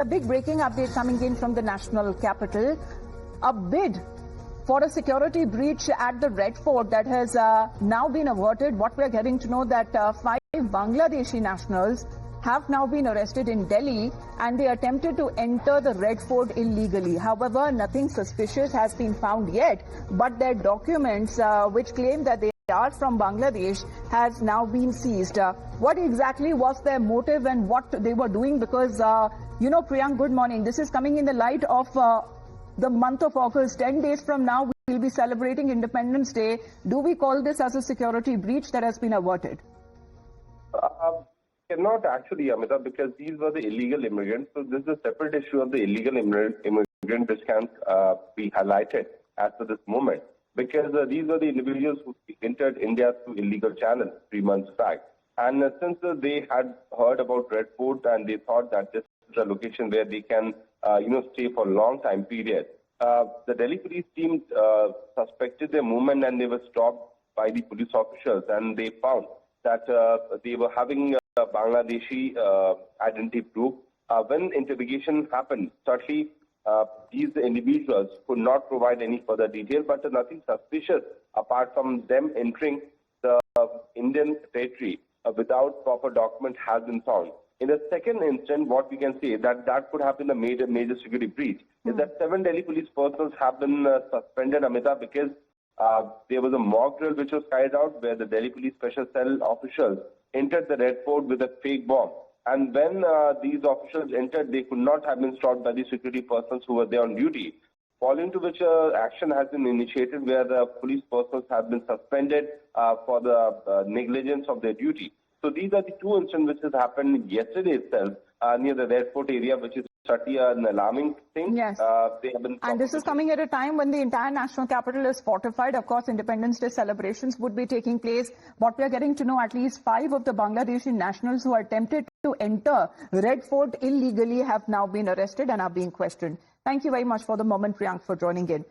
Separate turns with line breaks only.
A big breaking update coming in from the national capital. A bid for a security breach at the Red Fort that has now been averted. What we're getting to know that 5 Bangladeshi nationals have now been arrested in Delhi and they attempted to enter the Red Fort illegally. However, nothing suspicious has been found yet, but their documents which claim that they are from Bangladesh has now been seized. What exactly was their motive and what they were doing? Because, Priyank, good morning. This is coming in the light of the month of August. 10 days from now, we'll be celebrating Independence Day. Do we call this as a security breach that has been averted?
Cannot actually, Amita, because these were the illegal immigrants. So this is a separate issue of the illegal immigrant which can be highlighted as for this moment. Because these were the individuals who entered India through illegal channels 3 months back. And since they had heard about Red Fort and they thought that this is a location where they can, stay for a long time period, the Delhi police team suspected their movement and they were stopped by the police officials, and they found that they were having Bangladeshi identity proof. When interrogation happened, certainly these individuals could not provide any further detail, but nothing suspicious apart from them entering the Indian territory without proper document has been found. In the second instance, what we can say that could have been a major security breach is that 7 Delhi police personnel have been suspended, Amita, because there was a mock drill which was carried out where the Delhi Police Special Cell officials entered the Red Fort with a fake bomb. And when these officials entered, they could not have been stopped by the security persons who were there on duty. Following to which action has been initiated where the police persons have been suspended for the negligence of their duty. So these are the 2 incidents which has happened yesterday itself near the Red Fort area, which is certainly an alarming thing.
Yes. And this is coming at a time when the entire national capital is fortified. Of course, Independence Day celebrations would be taking place. What we are getting to know, at least 5 of the Bangladeshi nationals who attempted to enter Red Fort illegally have now been arrested and are being questioned. Thank you very much for the moment, Priyank, for joining in.